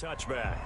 touchback.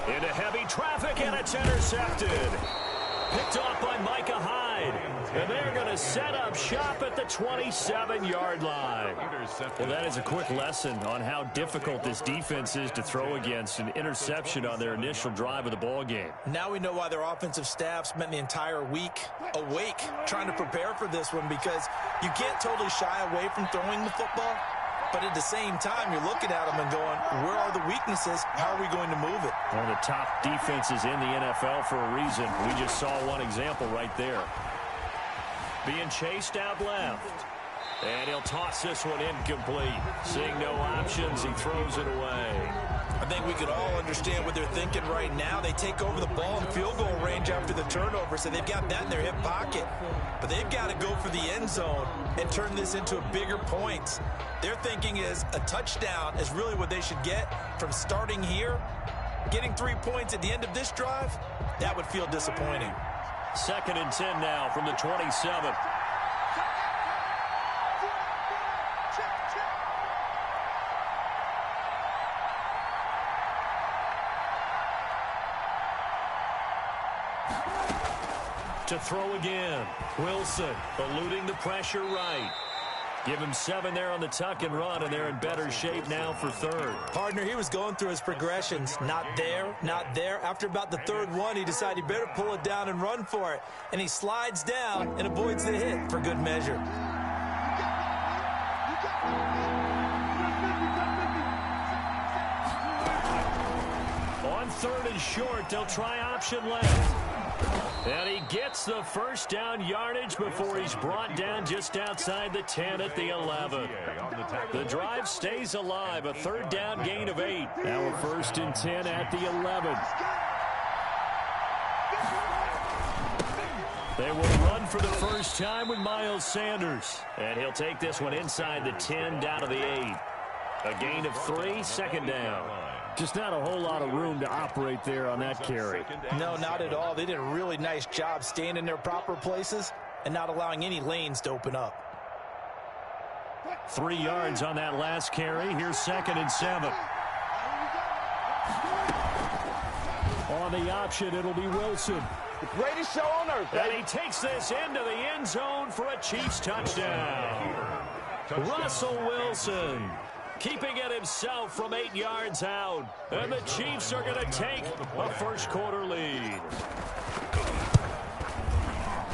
Into heavy traffic, and it's intercepted. Picked off by Micah Hyde. And they're going to set up shop at the 27-yard line. Well, that is a quick lesson on how difficult this defense is to throw against. An interception on their initial drive of the ball game. Now we know why their offensive staff spent the entire week awake trying to prepare for this one, because you can't totally shy away from throwing the football. But at the same time, you're looking at them and going, where are the weaknesses? How are we going to move it? One of the top defenses in the NFL for a reason. We just saw one example right there. Being chased out left. And he'll toss this one incomplete. Seeing no options, he throws it away. I think we could all understand what they're thinking right now. They take over the ball in field goal range after the turnover, so they've got that in their hip pocket. But they've got to go for the end zone and turn this into a bigger points. Their thinking is a touchdown is really what they should get from starting here. Getting 3 points at the end of this drive, that would feel disappointing. 2nd and 10 now from the 27. To throw again. Wilson eluding the pressure right. Give him 7 there on the tuck and run, and they're in better shape now for 3rd. Partner, he was going through his progressions. Not there, not there. After about the 3rd one, he decided he better pull it down and run for it. And he slides down and avoids the hit for good measure. On 3rd and short, they'll try option left. And he gets the first down yardage before he's brought down just outside the 10 at the 11. The drive stays alive, a 3rd down gain of 8. Now a 1st and 10 at the 11. They will run for the first time with Miles Sanders. And he'll take this one inside the 10 down to the 8. A gain of 3, 2nd down. Just not a whole lot of room to operate there on that carry. No, not at all. They did a really nice job staying in their proper places and not allowing any lanes to open up. 3 yards on that last carry. Here's 2nd and 7. On the option, it'll be Wilson. The greatest show on earth. And he takes this into the end zone for a Chiefs touchdown. Russell Wilson keeping it himself from 8 yards out. And the Chiefs are going to take a first-quarter lead.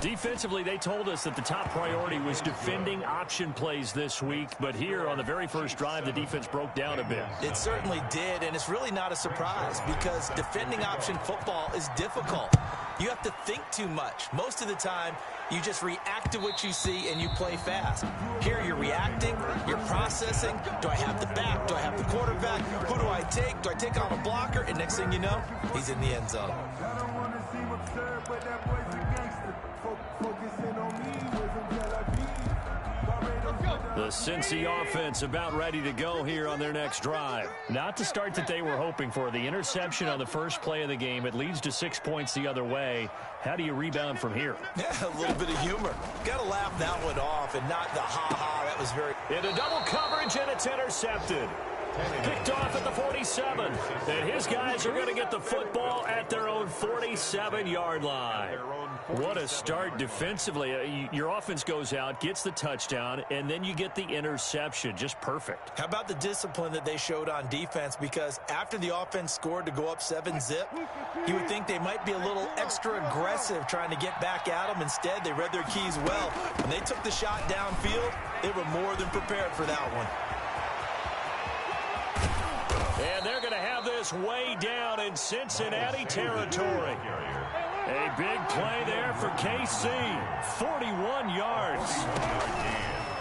Defensively, they told us that the top priority was defending option plays this week. But here on the very first drive, the defense broke down a bit. It certainly did, and it's really not a surprise because defending option football is difficult. You have to think too much. Most of the time, you just react to what you see and you play fast. Here you're reacting, you're processing. Do I have the back? Do I have the quarterback? Who do I take? Do I take on a blocker? And next thing you know, he's in the end zone. Let's go. The Cincy offense about ready to go here on their next drive. Not the start that they were hoping for. The interception on the first play of the game. It leads to 6 points the other way. How do you rebound from here? Yeah, a little bit of humor. Got to laugh that one off and not the ha-ha. That was very... Into double coverage, and it's intercepted. Picked off at the 47. And his guys are going to get the football at their own 47-yard line. What a start defensively. Your offense goes out, gets the touchdown, and then you get the interception. Just perfect. How about the discipline that they showed on defense? Because after the offense scored to go up 7-zip, you would think they might be a little extra aggressive trying to get back at them. Instead, they read their keys well. When they took the shot downfield, they were more than prepared for that one. And they're going to have this way down in Cincinnati territory. A big play there for KC. 41 yards.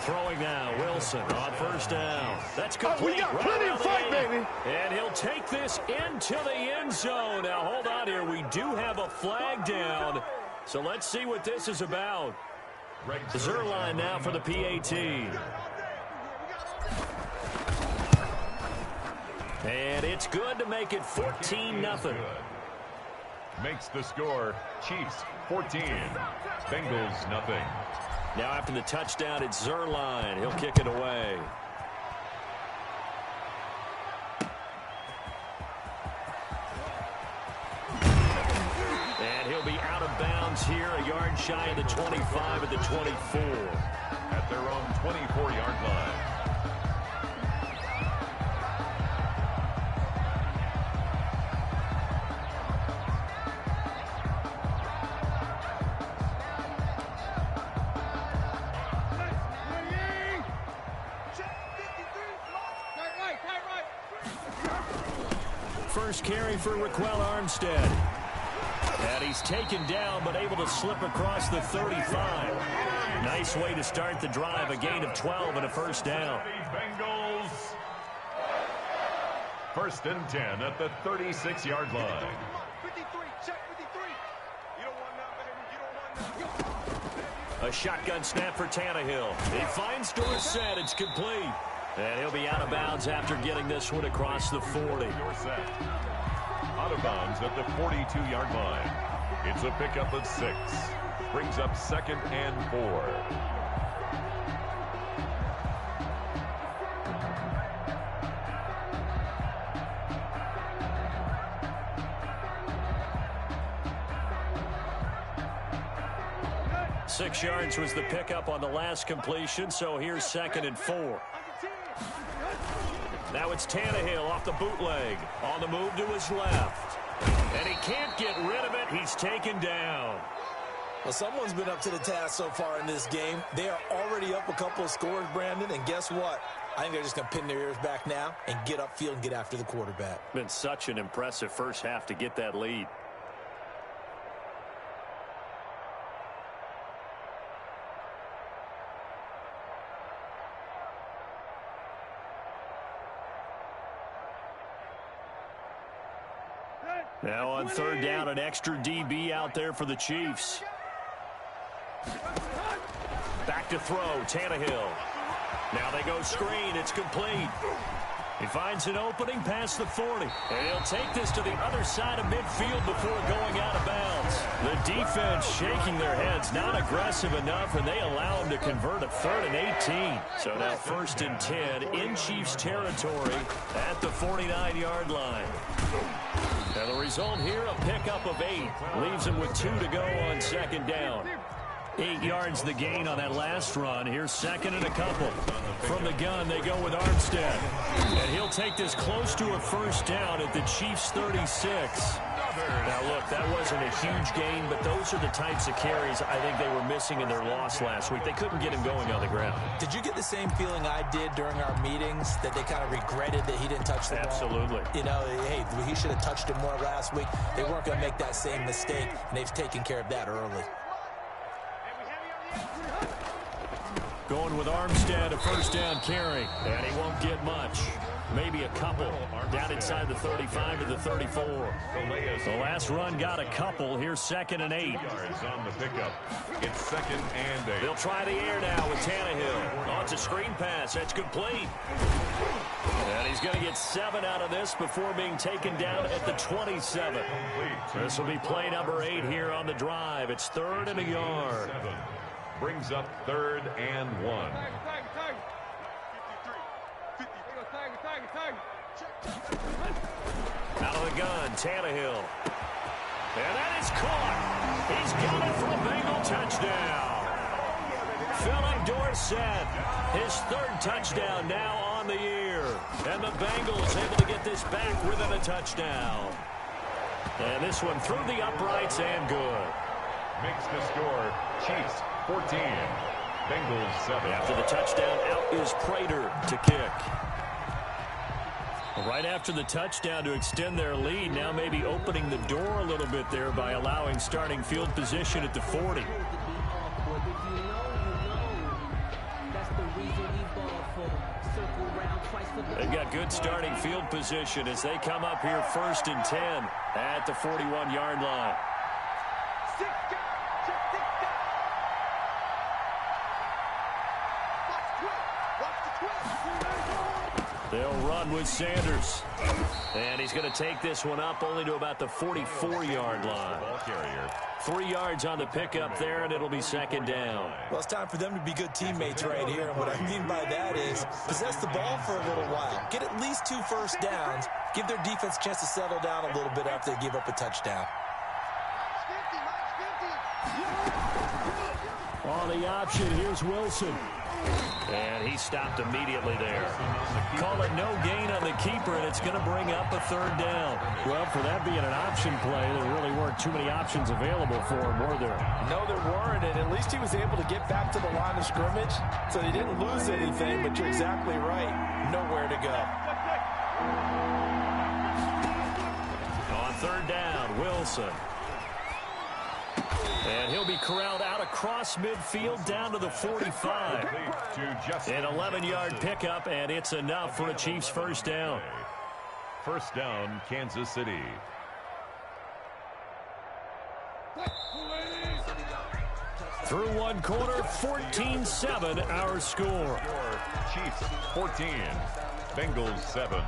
Throwing now, Wilson on first down. That's complete. We got plenty of fight, baby. And he'll take this into the end zone. Now, hold on here. We do have a flag down. So let's see what this is about. Zerline now for the PAT. And it's good to make it 14-0. Makes the score Chiefs 14, Bengals nothing. Now after the touchdown, it's Zerline. He'll kick it away. And he'll be out of bounds here, a yard shy of the 25 at the 24. At their own 24-yard line. First carry for Raquel Armstead. And he's taken down, but able to slip across the 35. Nice way to start the drive. A gain of 12 and a first down. Bengals. First and 10 at the 36-yard line. 53, check 53. You don't want that, baby. You don't want that. A shotgun snap for Tannehill. He finds Dorsett. It's complete. And he'll be out of bounds after getting this one across the 40. Dorsett. Out of bounds at the 42-yard line. It's a pickup of 6. Brings up 2nd and 4. Six yards was the pickup on the last completion, so here's 2nd and 4. Now it's Tannehill off the bootleg. On the move to his left. And he can't get rid of it. He's taken down. Well, someone's been up to the task so far in this game. They are already up a couple of scores, Brandon, and guess what? I think they're just going to pin their ears back now and get upfield and get after the quarterback. Been such an impressive first half to get that lead. Now on third down, an extra DB out there for the Chiefs. Back to throw, Tannehill. Now they go screen, it's complete. He finds an opening past the 40. And he'll take this to the other side of midfield before going out of bounds. The defense shaking their heads, not aggressive enough, and they allow him to convert a 3rd and 18. So now 1st and 10 in Chiefs territory at the 49-yard line. And the result here, a pickup of 8. Leaves him with 2 to go on 2nd down. 8 yards the gain on that last run. Here's 2nd and a couple. From the gun, they go with Armstead. And he'll take this close to a first down at the Chiefs' 36. Now, look, that wasn't a huge gain, but those are the types of carries I think they were missing in their loss last week. They couldn't get him going on the ground. Did you get the same feeling I did during our meetings, that they kind of regretted that he didn't touch the ball? Absolutely. You know, hey, he should have touched it more last week. They weren't going to make that same mistake, and they've taken care of that early. Going with Armstead, a first down carry, and he won't get much. maybe a couple down inside the 35 to the 34. The last run got a couple. Here's 2nd and 8. Yards on the pickup. It's 2nd and 8. They'll try the air now with Tannehill. Oh, it's a screen pass. That's complete. And he's going to get 7 out of this before being taken down at the 27. This will be play number 8 here on the drive. It's 3rd and a yard. Brings up 3rd and 1. Out of the gun, Tannehill. And that is caught. He's got it for a Bengal touchdown. Philip Dorsett, his 3rd touchdown now on the year. And the Bengals able to get this back within a touchdown. And this one through the uprights and good. Makes the score Chiefs 14, Bengals 7. After the touchdown, out is Prater to kick. Right after the touchdown to extend their lead, now maybe opening the door a little bit there by allowing starting field position at the 40. They've got good starting field position as they come up here 1st and 10 at the 41-yard line. They'll run with Sanders. And he's going to take this one up only to about the 44-yard line. 3 yards on the pickup there, and it'll be 2nd down. Well, it's time for them to be good teammates right here. And what I mean by that is possess the ball for a little while. Get at least 2 first downs. Give their defense a chance to settle down a little bit after they give up a touchdown. On the option, here's Wilson. And he stopped immediately there. Call it no gain on the keeper, and it's going to bring up a 3rd down. Well, for that being an option play, there really weren't too many options available for him, were there? No, there weren't, and at least he was able to get back to the line of scrimmage, so he didn't lose anything, but you're exactly right. Nowhere to go. On 3rd down, Wilson. And he'll be corralled out across midfield down to the 45. An 11-yard pickup, and it's enough for a Chiefs 1st down. 1st down, Kansas City. Through one quarter, 14-7 our score. Chiefs 14, Bengals 7.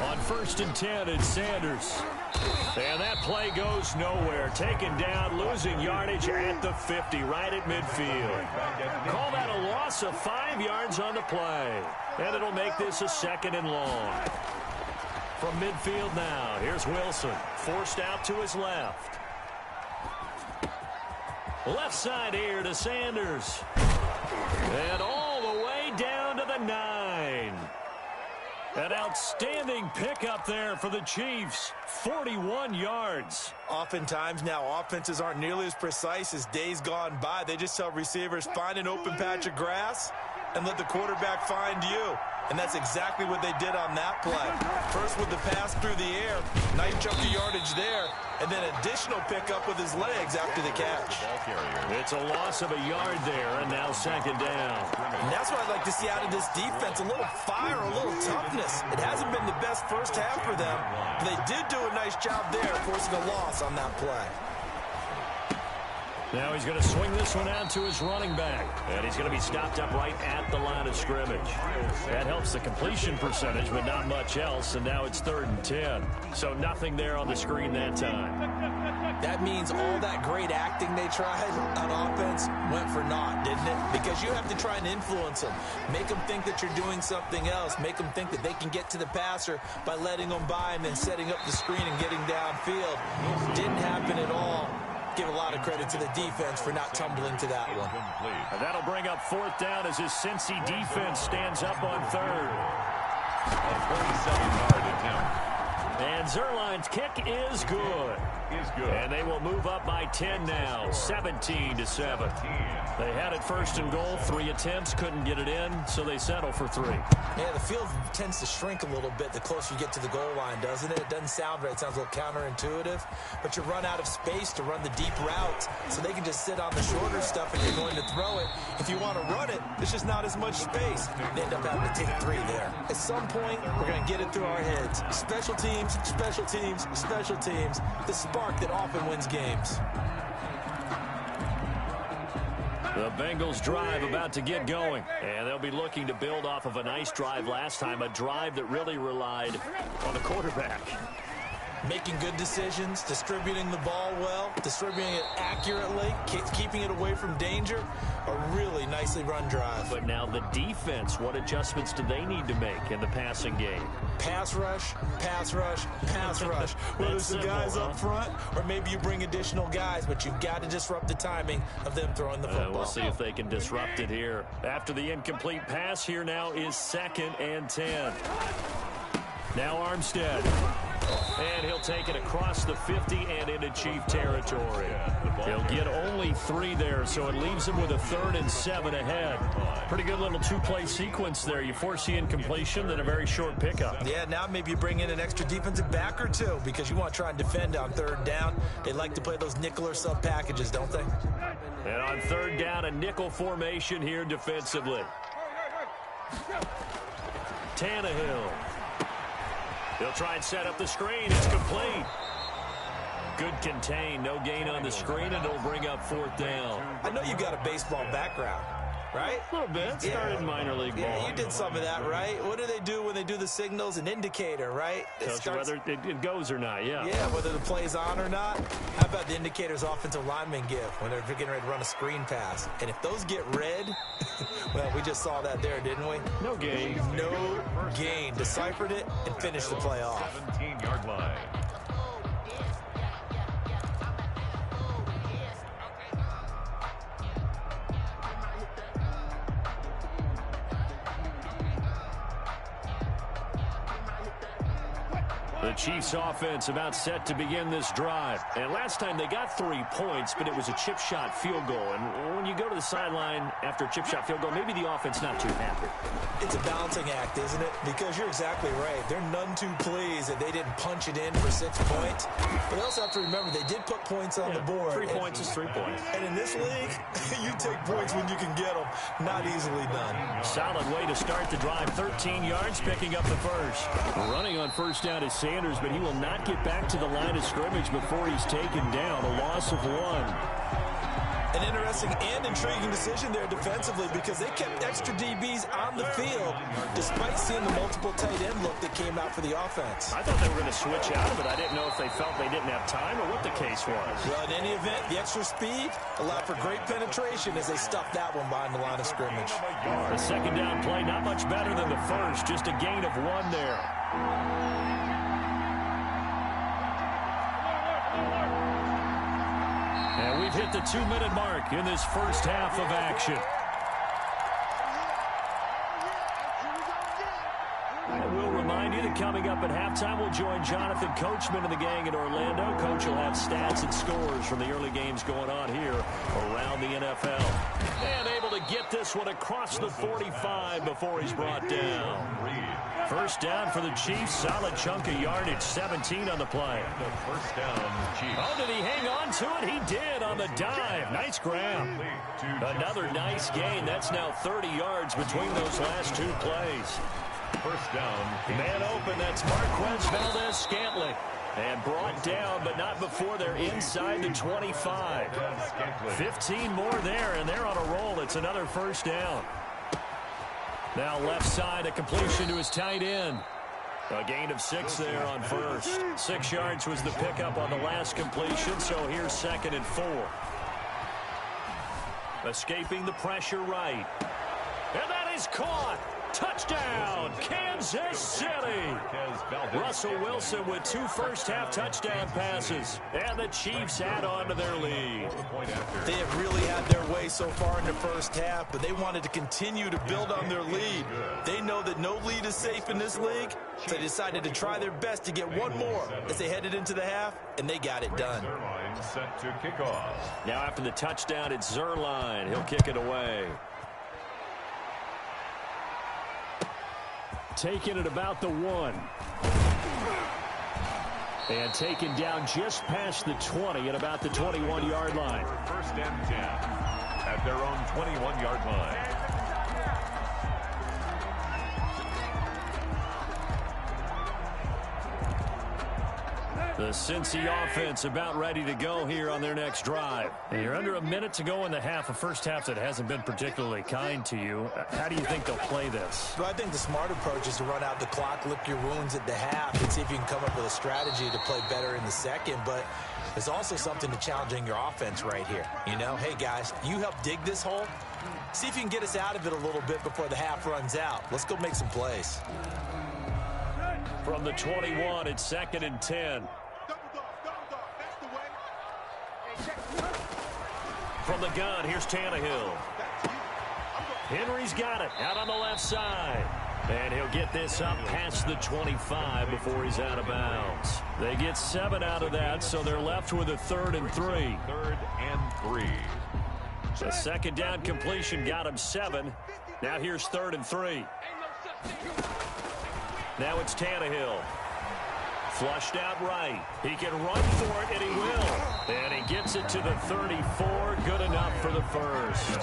On 1st and 10, it's Sanders. And that play goes nowhere. Taken down, losing yardage at the 50, right at midfield. Call that a loss of 5 yards on the play. And it'll make this a 2nd and long. From midfield now, here's Wilson. Forced out to his left. Left side here to Sanders. And all the way down to the 9. An outstanding pickup there for the Chiefs. 41 yards. Oftentimes now, offenses aren't nearly as precise as days gone by. They just tell receivers, find an open patch of grass and let the quarterback find you. And that's exactly what they did on that play. First with the pass through the air. Nice chunk of yardage there. And then additional pickup with his legs after the catch. It's a loss of a yard there, and now 2nd down. And that's what I'd like to see out of this defense. A little fire, a little toughness. It hasn't been the best first half for them, but they did do a nice job there, forcing a loss on that play. Now he's going to swing this one out to his running back. And he's going to be stopped up right at the line of scrimmage. That helps the completion percentage, but not much else. And now it's 3rd and 10. So nothing there on the screen that time. That means all that great acting they tried on offense went for naught, didn't it? Because you have to try and influence them. Make them think that you're doing something else. Make them think that they can get to the passer by letting them by and then setting up the screen and getting downfield. Didn't happen at all. Give a lot of credit to the defense for not tumbling to that one. And that'll bring up 4th down as his Cincy defense stands up on 3rd. A 47-yard attempt. And Zerline's kick is good. And they will move up by 10 now, 17-7. They had it first and goal, 3 attempts, couldn't get it in, so they settle for 3. Yeah, the field tends to shrink a little bit the closer you get to the goal line, doesn't it? It doesn't sound right. It sounds a little counterintuitive, but you run out of space to run the deep routes, so they can just sit on the shorter stuff and you're going to throw it. If you want to run it, there's just not as much space. They end up having to take 3 there. At some point, we're going to get it through our heads. Special teams, special teams, special teams. The spark that often wins games. The Bengals drive about to get going, and they'll be looking to build off of a nice drive last time, a drive that really relied on the quarterback. Making good decisions, distributing the ball well, distributing it accurately, keeping it away from danger. A really nicely run drive. But now the defense, what adjustments do they need to make in the passing game? Pass rush, pass rush, pass rush. Whether it's the guys up front or maybe you bring additional guys, but you've got to disrupt the timing of them throwing the football. We'll see if they can disrupt it here. After the incomplete pass, here now is 2nd and 10. Now Armstead. And he'll take it across the 50 and into Chief territory. He'll get only 3 there, so it leaves him with a 3rd and 7 ahead. Pretty good little 2-play sequence there. You force the incompletion, then a very short pickup. Yeah, now maybe you bring in an extra defensive back or 2 because you want to try and defend on 3rd down. They like to play those nickel or sub packages, don't they? And on 3rd down, a nickel formation here defensively. Tannehill. He'll try and set up the screen. It's complete. Good contain. No gain on the screen, and it'll bring up 4th down. I know you've got a baseball background, right? A little bit. Started minor league ball. Yeah, you did some of that, right? What do they do when they do the signals? An indicator, right? Tells you whether it goes or not, yeah. Yeah, whether the play's on or not. How about the indicators offensive linemen give when they're getting ready to run a screen pass? And if those get red, well, we just saw that there, didn't we? No gain. No gain. Deciphered it and finished the play off. 17-yard line. The Chiefs offense about set to begin this drive. And last time they got 3 points, but it was a chip shot field goal. And when you go to the sideline after a chip shot field goal, maybe the offense not too happy. It's a balancing act, isn't it? Because you're exactly right. They're none too pleased that they didn't punch it in for 6 points. But they also have to remember they did put points on the board. 3 points is 3 points. And in this league, you take points when you can get them. Not easily done. Solid way to start the drive. 13 yards, picking up the first. Running on 1st down is Sanders, but he will not get back to the line of scrimmage before he's taken down. A loss of 1. An interesting and intriguing decision there defensively because they kept extra DBs on the field despite seeing the multiple tight end look that came out for the offense. I thought they were going to switch out of it. I didn't know if they felt they didn't have time or what the case was. Well, in any event, the extra speed allowed for great penetration as they stuffed that one behind the line of scrimmage. The 2nd down play, not much better than the first. Just a gain of 1 there. And we've hit the 2-minute mark in this first half of action. I will remind you that coming up at halftime, we'll join Jonathan Coachman and the gang in Orlando. Coach will have stats and scores from the early games going on here around the NFL. And able to get this one across the 45 before he's brought down. 1st down for the Chiefs. Solid chunk of yardage. 17 on the play. The 1st down, Chiefs. Oh, did he hang on to it? He did on the dive. Nice grab. Another nice gain. That's now 30 yards between those last 2 plays. 1st down. Man open. That's Marquez Valdez-Scantling. And brought down, but not before they're inside the 25. 15 more there, and they're on a roll. It's another 1st down. Now left side, a completion to his tight end. A gain of 6 there on 1st. 6 yards was the pickup on the last completion, so here's 2nd and 4. Escaping the pressure right. And that is caught. Touchdown, Kansas City! Russell Wilson with 2 first-half touchdown passes. And the Chiefs add on to their lead. They have really had their way so far in the first half, but they wanted to continue to build on their lead. They know that no lead is safe in this league, so they decided to try their best to get one more as they headed into the half, and they got it done. Set to kick off. Now after the touchdown, it's Zerline. He'll kick it away. Taken at about the 1. And taken down just past the 20 at about the 21-yard line. First and 10 at their own 21-yard line. The Cincy offense about ready to go here on their next drive. And you're under a minute to go in the half, a first half that hasn't been particularly kind to you. How do you think they'll play this? Well, I think the smart approach is to run out the clock, lick your wounds at the half, and see if you can come up with a strategy to play better in the second. But there's also something to challenging your offense right here. You know, hey, guys, you help dig this hole. See if you can get us out of it a little bit before the half runs out. Let's go make some plays. From the 21, it's 2nd and 10. From the gun, here's Tannehill. Henry's got it out on the left side. And he'll get this up past the 25 before he's out of bounds. They get 7 out of that, so they're left with a 3rd and 3. 3rd and 3. The second down completion got him 7. Now here's 3rd and 3. Now it's Tannehill. Flushed out right. He can run for it, and he will. And he gets it to the 34. Good enough for the first.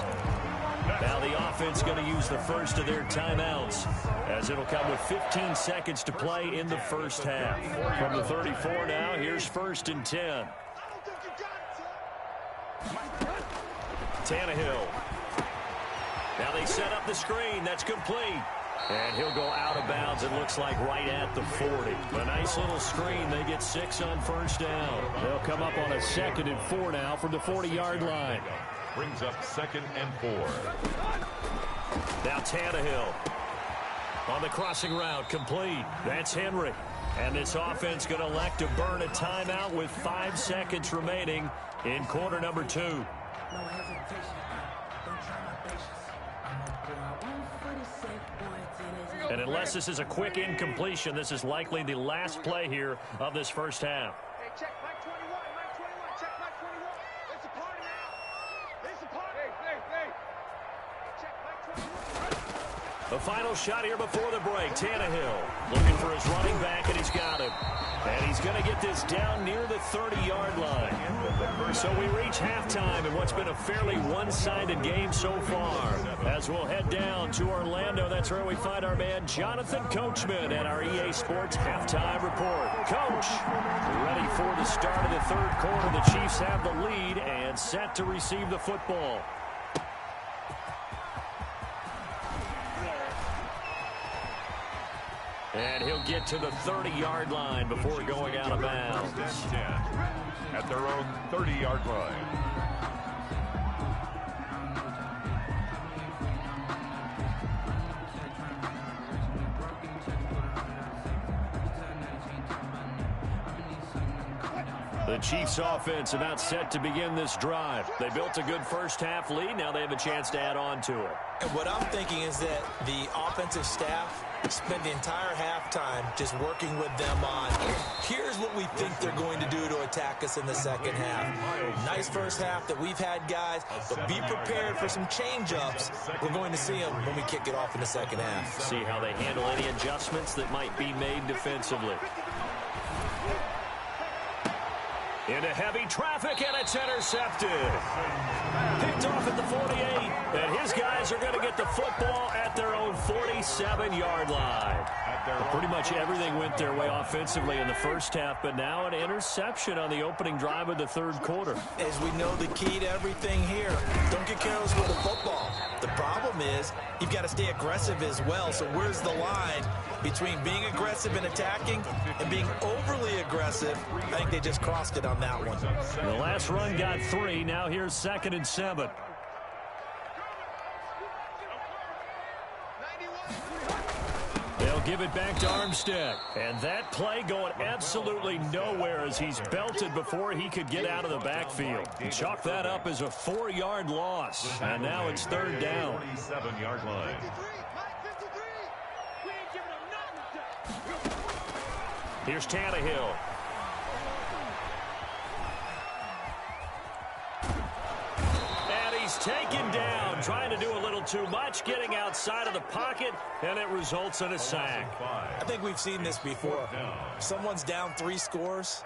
Now the offense going to use the first of their timeouts, as it'll come with 15 seconds to play in the first half. From the 34 now, here's 1st and 10. Tannehill. Now they set up the screen. That's complete. And he'll go out of bounds, it looks like, right at the 40. A nice little screen. They get 6 on first down. They'll come up on a 2nd and 4 now from the 40-yard line. Brings up 2nd and 4. Now Tannehill on the crossing route, complete. That's Henry. And this offense going to elect to burn a timeout with 5 seconds remaining in quarter number 2. And unless this is a quick incompletion, this is likely the last play here of this first half. Hey, check Mike 21, Mike 21, check Mike 21. It's a party now. It's a party. Hey. Check Mike 21. The final shot here before the break. Tannehill looking for his running back, and he's got him. And he's going to get this down near the 30-yard line. So we reach halftime in what's been a fairly one-sided game so far. As we'll head down to Orlando, that's where we find our man Jonathan Coachman at our EA Sports Halftime Report. Coach, ready for the start of the third quarter. The Chiefs have the lead and set to receive the football. And he'll get to the 30-yard line before going out of bounds. 10 at their own 30-yard line. The Chiefs offense about set to begin this drive. They built a good first half lead. Now they have a chance to add on to it. And what I'm thinking is that the offensive staff spent the entire halftime just working with them on, here's what we think they're going to do to attack us in the second half. Nice first half that we've had, guys, but be prepared for some change-ups. We're going to see them when we kick it off in the second half. See how they handle any adjustments that might be made defensively. Into heavy traffic, and it's intercepted. Picked off at the 48, and his guys are going to get the football at their own 47-yard line. Pretty much everything went their way offensively in the first half, but now an interception on the opening drive of the third quarter. As we know, the key to everything here, don't get careless with the football. The problem is you've got to stay aggressive as well, so where's the line between being aggressive and attacking and being overly aggressive? I think they just crossed it on that one. The last run got 3. Now here's 2nd and 7. give it back to Armstead. And that play going absolutely nowhere as he's belted before he could get out of the backfield. Chalk that up as a 4-yard loss. And now it's third down. 47-yard line. Here's Tannehill. And he's taken down, trying to do a little too much, getting outside of the pocket, and it results in a sack. I think we've seen this before. Someone's down 3 scores.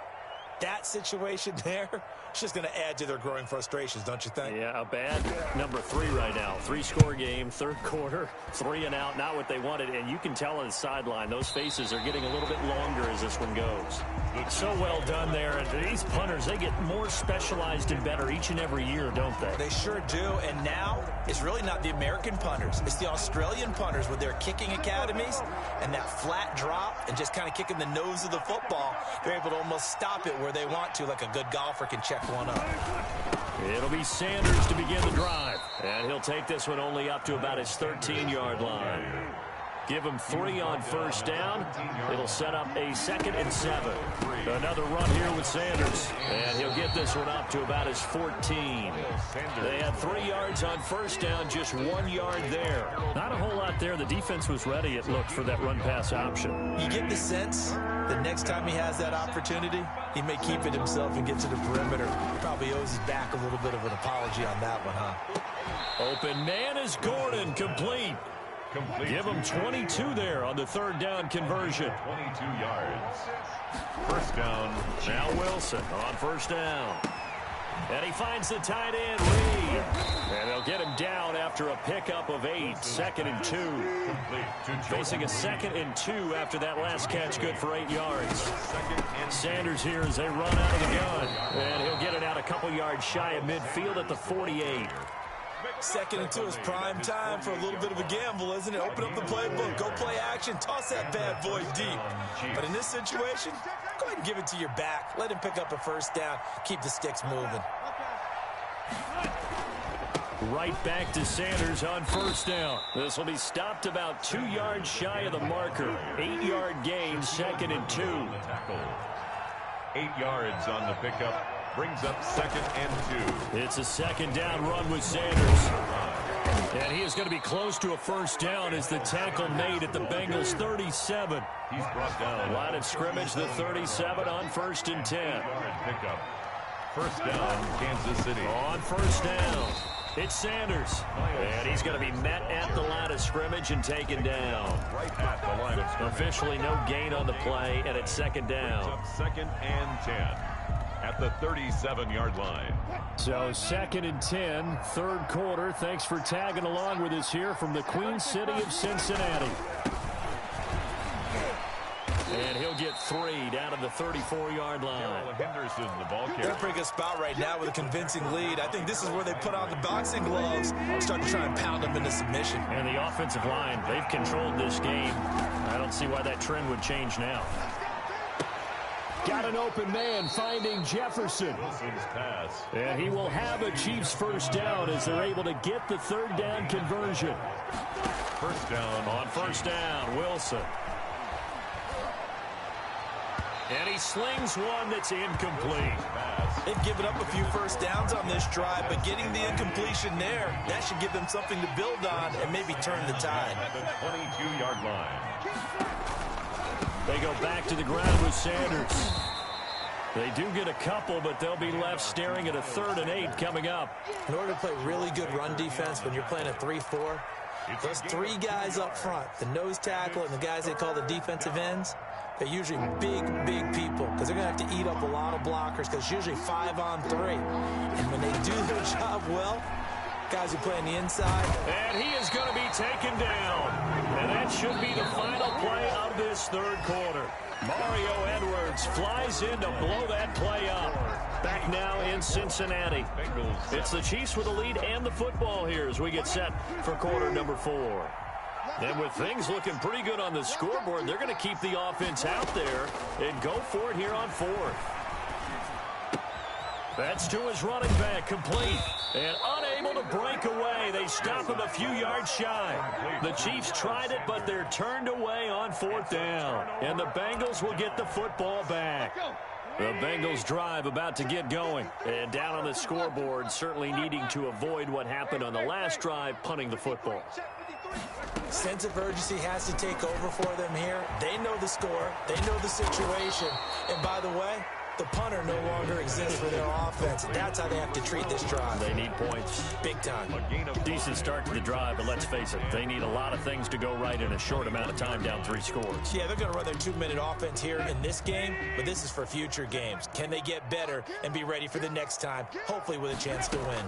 That situation there, it's just going to add to their growing frustrations, don't you think? Yeah, a bad number 3 right now. 3-score game, third quarter, 3 and out, not what they wanted. And you can tell on the sideline, those faces are getting a little bit longer as this one goes. So well done there. And these punters, they get more specialized and better each and every year, don't they? They sure do. And now it's really not the American punters. It's the Australian punters with their kicking academies and that flat drop and just kind of kicking the nose of the football. They're able to almost stop it where they want to, like a good golfer can check one up. It'll be Sanders to begin the drive. And he'll take this one only up to about his 13-yard line. Give him 3 on first down. It'll set up a 2nd and 7. Another run here with Sanders. And he'll get this one up to about his 14. They had 3 yards on first down, just 1 yard there. Not a whole lot there. The defense was ready, it looked, for that run-pass option. You get the sense the next time he has that opportunity, he may keep it himself and get to the perimeter. Probably owes his back a little bit of an apology on that one, huh? Open man is Gordon, complete. Give him 22 there on the third down conversion. 22 yards. First down. Now Wilson on first down. And he finds the tight end, Reed. And they'll get him down after a pickup of 8. 2nd and 2. Facing a 2nd and 2 after that last catch, good for 8 yards. Sanders here as they run out of the gun. And he'll get it out a couple yards shy of midfield at the 48. 2nd and 2 is prime time for a little bit of a gamble, isn't it? Open up the playbook, go play action, toss that bad boy deep. But in this situation, go ahead and give it to your back. Let him pick up a first down, keep the sticks moving. Right back to Sanders on first down. This will be stopped about 2 yards shy of the marker. 8-yard gain, 2nd and 2. 8 yards on the pickup. Brings up 2nd and 2. It's a 2nd down run with Sanders. And he is going to be close to a first down as the tackle made at the Bengals 37. He's brought down. Line of scrimmage, the 37 on 1st and 10. Pickup. First down, Kansas City. On first down, it's Sanders. And he's going to be met at the line of scrimmage and taken down. Right at the line of scrimmage. Officially no gain on the play, and it's 2nd down. 2nd and 10. At the 37-yard line. So 2nd and 10, third quarter. Thanks for tagging along with us here from the Queen City of Cincinnati. And he'll get 3 down to the 34-yard line. Henderson, the ball carrier. They're in a pretty good spot right now with a convincing lead. I think this is where they put on the boxing gloves and start to try and pound them into submission. And the offensive line, they've controlled this game. I don't see why that trend would change now. Got an open man finding Jefferson. Pass. And he will have a Chiefs first down as they're able to get the third down conversion. First down. On first down, Wilson. And he slings one that's incomplete. They've given up a few first downs on this drive, but getting the incompletion there, that should give them something to build on and maybe turn the tide. At the 22-yard line. They go back to the ground with Sanders. They do get a couple, but they'll be left staring at a 3rd and 8 coming up. In order to play really good run defense when you're playing a 3-4, those 3 guys up front, the nose tackle and the guys they call the defensive ends, they're usually big people because they're going to have to eat up a lot of blockers because it's usually 5 on 3. And when they do their job well, guys who play on the inside. And he is going to be taken down. And that should be the final play of this third quarter. Mario Edwards flies in to blow that play up. Back now in Cincinnati. It's the Chiefs with the lead and the football here as we get set for quarter number 4. And with things looking pretty good on the scoreboard, they're going to keep the offense out there and go for it here on 4th. That's to his running back, complete. And unable to break away. They stop him a few yards shy. The Chiefs tried it, but they're turned away on 4th down. And the Bengals will get the football back. The Bengals drive about to get going. And down on the scoreboard, certainly needing to avoid what happened on the last drive, punting the football. Sense of urgency has to take over for them here. They know the score. They know the situation. And by the way, the punter no longer exists for their offense. That's how they have to treat this drive. They need points. Big time. Decent start to the drive, but let's face it, they need a lot of things to go right in a short amount of time, down 3 scores. Yeah, they're going to run their 2-minute offense here in this game, but this is for future games. Can they get better and be ready for the next time, hopefully with a chance to win?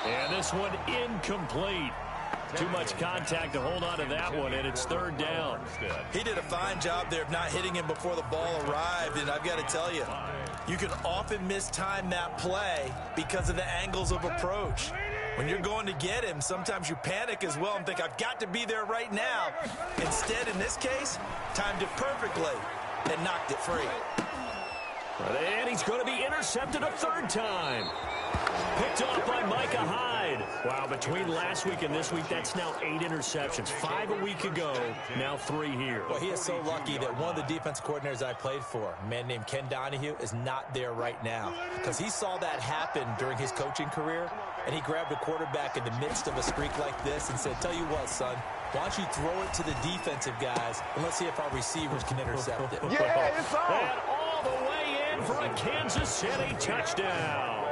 And this one incomplete. Too much contact to hold on to that one, and it's 3rd down. He did a fine job there of not hitting him before the ball arrived, and I've got to tell you, you can often mistime that play because of the angles of approach. When you're going to get him, sometimes you panic as well and think, I've got to be there right now. Instead, in this case, timed it perfectly and knocked it free. And he's going to be intercepted a 3rd time. Picked off by Micah Hyde. Wow, between last week and this week, that's now 8 interceptions. 5 a week ago, now 3 here. Well, he is so lucky that one of the defense coordinators I played for, a man named Ken Donahue, is not there right now. Because he saw that happen during his coaching career, and he grabbed a quarterback in the midst of a streak like this and said, tell you what, son, why don't you throw it to the defensive guys, and let's see if our receivers can intercept it. Yeah, it's on. And all the way in for a Kansas City touchdown.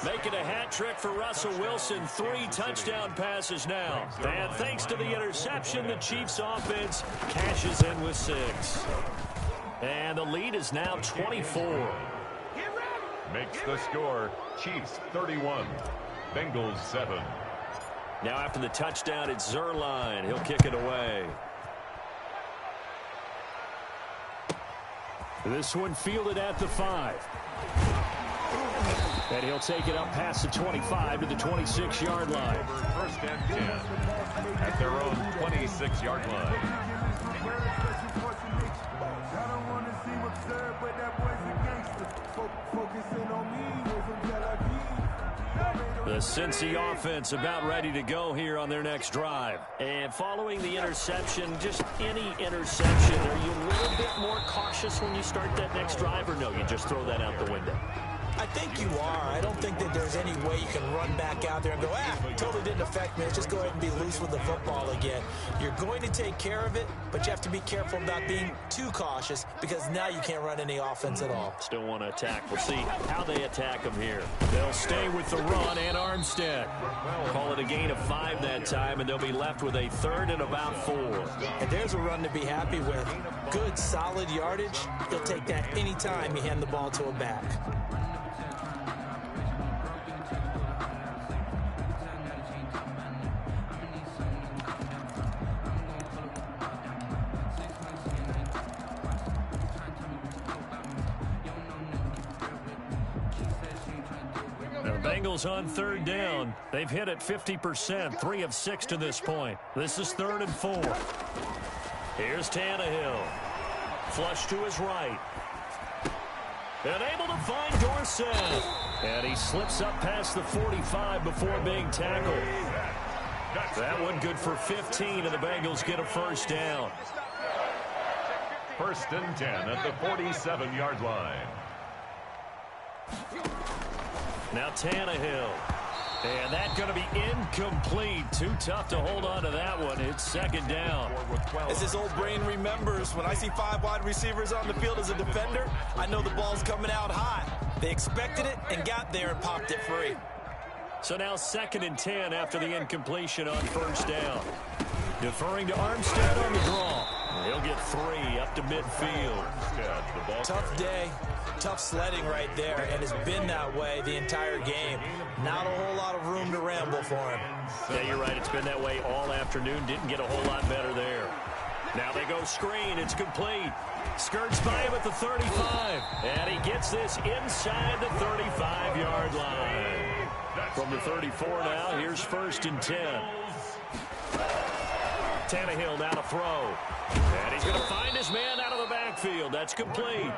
Making a hat trick for Russell Wilson. 3 touchdown passes now. And thanks to the interception, the Chiefs offense cashes in with 6. And the lead is now 24. Makes the score Chiefs 31, Bengals 7. Now after the touchdown, it's Zerline. He'll kick it away. This one fielded at the 5. And he'll take it up past the 25 to the 26-yard line. 1st and 10 at their own 26-yard line. The Cincy offense about ready to go here on their next drive. And following the interception, just any interception, are you a little bit more cautious when you start that next drive, or no, you just throw that out the window? I think you are. I don't think that there's any way you can run back out there and go, totally didn't affect me. Let's just go ahead and be loose with the football again. You're going to take care of it, but you have to be careful about being too cautious because now you can't run any offense at all. Still want to attack. We'll see how they attack them here. They'll stay with the run and Armstead. Call it a gain of 5 that time, and they'll be left with a 3rd and about 4. And there's a run to be happy with. Good, solid yardage. He'll take that anytime you hand the ball to a back. Bengals on 3rd down. They've hit it 50%, 3 of 6 to this point. This is 3rd and 4. Here's Tannehill. Flush to his right. And able to find Dorsett. And he slips up past the 45 before being tackled. That one good for 15, and the Bengals get a 1st down. 1st and 10 at the 47-yard line. Now Tannehill. And that's going to be incomplete. Too tough to hold on to that one. It's 2nd down. As his old brain remembers, when I see 5 wide receivers on the field as a defender, I know the ball's coming out hot. They expected it and got there and popped it free. So now 2nd and 10 after the incompletion on 1st down. Deferring to Armstead on the draw. He'll get 3 up to midfield. Tough day. Tough sledding right there, and it's been that way the entire game. Not a whole lot of room to ramble for him. Yeah, you're right. It's been that way all afternoon. Didn't get a whole lot better there. Now they go screen. It's complete. Skirts by him at the 35. And he gets this inside the 35-yard line. From the 34 now, here's 1st and 10. Tannehill now to throw. And he's going to find his man out of the backfield. field. That's complete.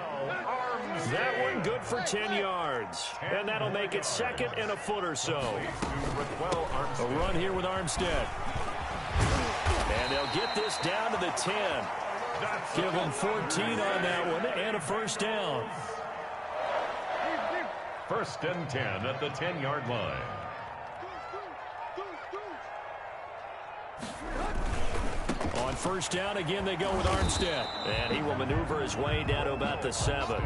That one good for 10 yards. And that'll make it 2nd and a foot or so. A run here with Armstead. And they'll get this down to the 10. Give them 14 on that one and a first down. 1st and 10 at the 10-yard line. On 1st down, again, they go with Armstead. And he will maneuver his way down to about the 7.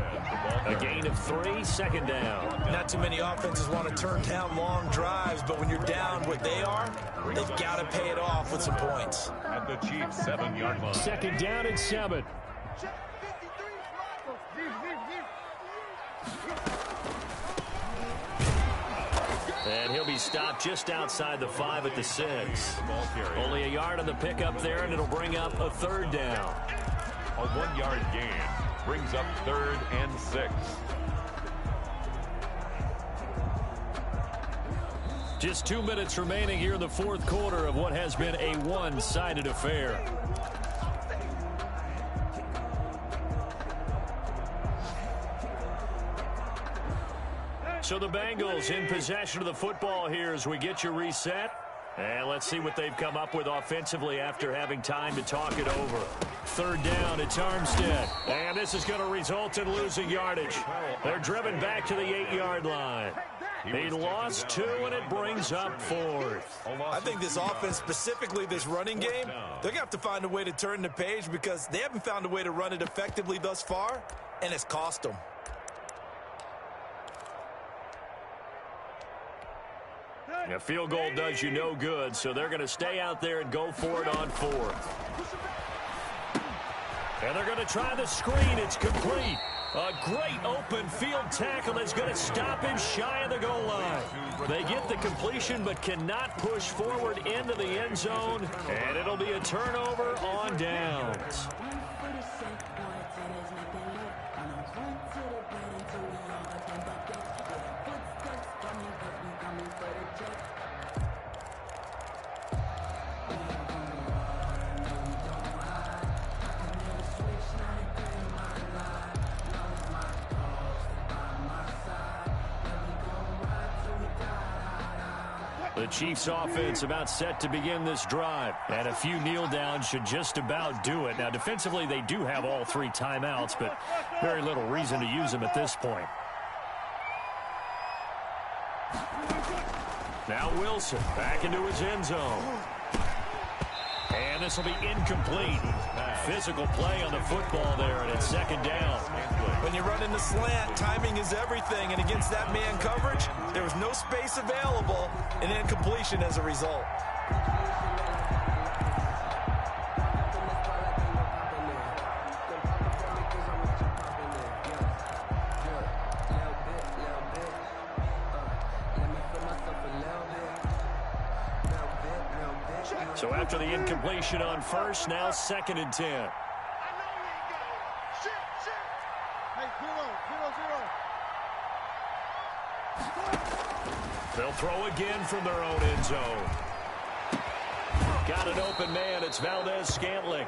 A gain of 3, 2nd down. Not too many offenses want to turn down long drives, but when you're down what they are, they've got to pay it off with some points. At the Chiefs' 7-yard line. 2nd down and 7. And he'll be stopped just outside the 5 at the 6. Only a yard on the pickup there, and it'll bring up a 3rd down. A 1-yard gain brings up 3rd and 6. Just 2 minutes remaining here in the 4th quarter of what has been a one-sided affair. So the Bengals in possession of the football here as we get you reset. And let's see what they've come up with offensively after having time to talk it over. 3rd down, it's Armstead. And this is going to result in losing yardage. They're driven back to the 8-yard line. He lost 2, and it brings up 4th. I think this offense, specifically this running game, they're going to have to find a way to turn the page because they haven't found a way to run it effectively thus far, and it's cost them. A field goal does you no good, so they're going to stay out there and go for it on 4th. And they're going to try the screen. It's complete. A great open field tackle that's going to stop him shy of the goal line. They get the completion but cannot push forward into the end zone, and it'll be a turnover on downs. The Chiefs offense about set to begin this drive. And a few kneel downs should just about do it. Now, defensively, they do have all 3 timeouts, but very little reason to use them at this point. Now Wilson back into his end zone. And this will be incomplete. Physical play on the football there, and it's 2nd down. When you run in the slant, timing is everything, and against that man coverage, there was no space available, and incompletion as a result. So after the incompletion on 1st, now 2nd and 10. I know you ain't got it. Shit. Hey, 0-0. They'll throw again from their own end zone. Got an open man. It's Valdez-Scantling.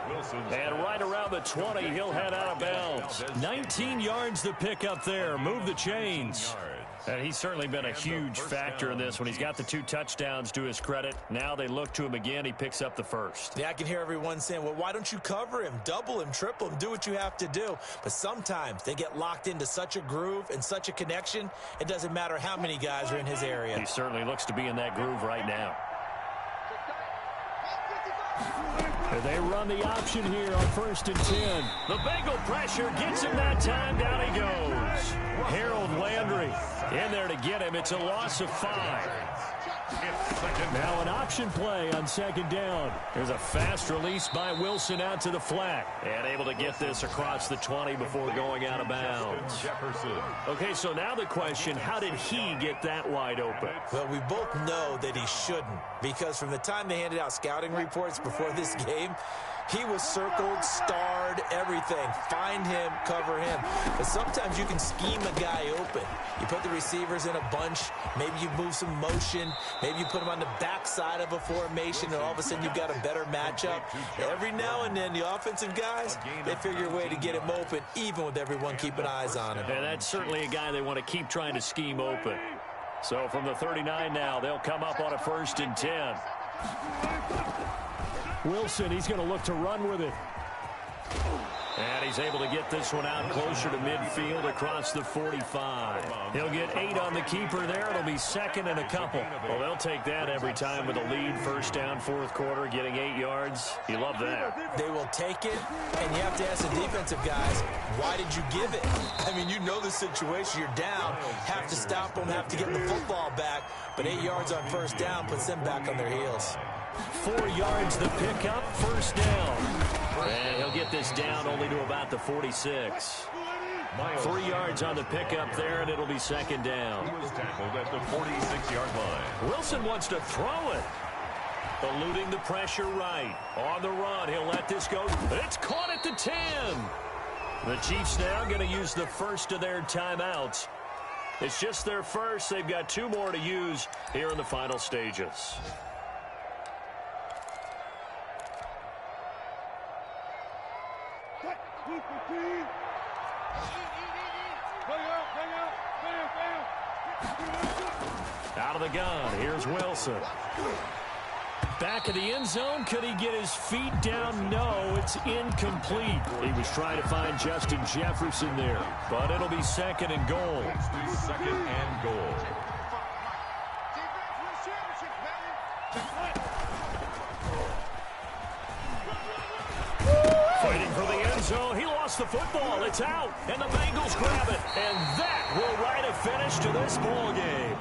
And right around the 20, he'll head out of bounds. 19 yards to pick up there. Move the chains. And he's certainly been a huge factor in this when he's got the 2 touchdowns to his credit. Now they look to him again. He picks up the 1st. Yeah, I can hear everyone saying, well, why don't you cover him, double him, triple him, do what you have to do. But sometimes they get locked into such a groove and such a connection, it doesn't matter how many guys are in his area. He certainly looks to be in that groove right now. They run the option here on 1st and 10. The Bengal pressure gets him that time. Down he goes. Harold Landry in there to get him. It's a loss of 5. Now an option play on 2nd down. There's a fast release by Wilson out to the flat. And able to get this across the 20 before going out of bounds. Okay, so now the question, how did he get that wide open? Well, we both know that he shouldn't, because from the time they handed out scouting reports before this game, He was circled, starred, everything. Find him, cover him. But sometimes you can scheme a guy open. You put the receivers in a bunch. Maybe you move some motion. Maybe you put them on the backside of a formation, and all of a sudden you've got a better matchup. Every now and then, the offensive guys, they figure a way to get him open, even with everyone keeping eyes on him. And that's certainly a guy they want to keep trying to scheme open. So from the 39 now, they'll come up on a 1st and 10. Wilson, he's going to look to run with it. And he's able to get this one out closer to midfield across the 45. He'll get 8 on the keeper there. It'll be 2nd and a couple. Well, they'll take that every time with a lead. 1st down, 4th quarter, getting 8 yards. You love that. They will take it, and you have to ask the defensive guys, why did you give it? I mean, you know the situation. You're down. Have to stop them, have to get the football back. But 8 yards on 1st down puts them back on their heels. 4 yards the pickup, 1st down. And he'll get this down only to about the 46. 3 yards on the pickup there, and it'll be 2nd down. He was tackled at the 46-yard line. Wilson wants to throw it. Eluding the pressure right. On the run, he'll let this go. It's caught at the 10. The Chiefs now going to use the first of their timeouts. It's just their first. They've got 2 more to use here in the final stages. Out of the gun, here's Wilson. Back of the end zone, could he get his feet down? No, it's incomplete. He was trying to find Justin Jefferson there, but it'll be 2nd and goal. 2nd and goal. Fighting for the end zone, he lost the football. It's out, and the Bengals grab it, and that will write a finish to this ball game.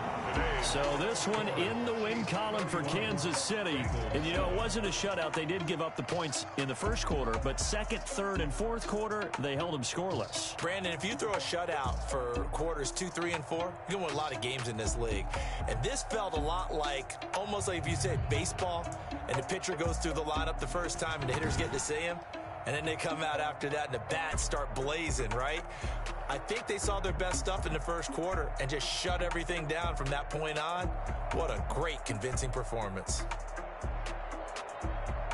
So this one in the win column for Kansas City. And, you know, it wasn't a shutout. They did give up the points in the 1st quarter, but 2nd, 3rd, and 4th quarter, they held them scoreless. Brandon, if you throw a shutout for quarters 2, 3, and 4, you're going to win a lot of games in this league. And this felt a lot like, almost like if you said baseball, and the pitcher goes through the lineup the first time, and the hitters get to see him. And then they come out after that, and the bats start blazing, right? I think they saw their best stuff in the 1st quarter and just shut everything down from that point on. What a great, convincing performance.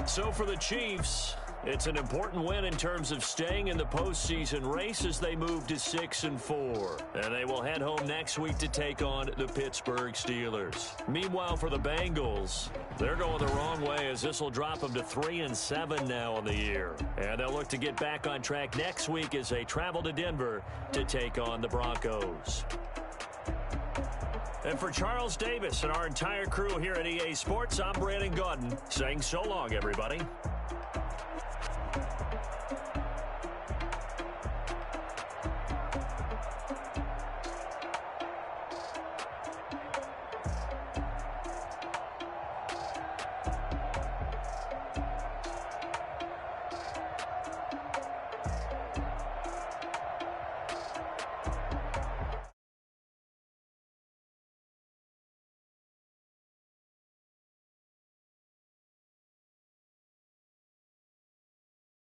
So for the Chiefs, it's an important win in terms of staying in the postseason race as they move to 6-4. And they will head home next week to take on the Pittsburgh Steelers. Meanwhile, for the Bengals, they're going the wrong way as this will drop them to 3-7 now on the year. And they'll look to get back on track next week as they travel to Denver to take on the Broncos. And for Charles Davis and our entire crew here at EA Sports, I'm Brandon Gaudin saying so long, everybody.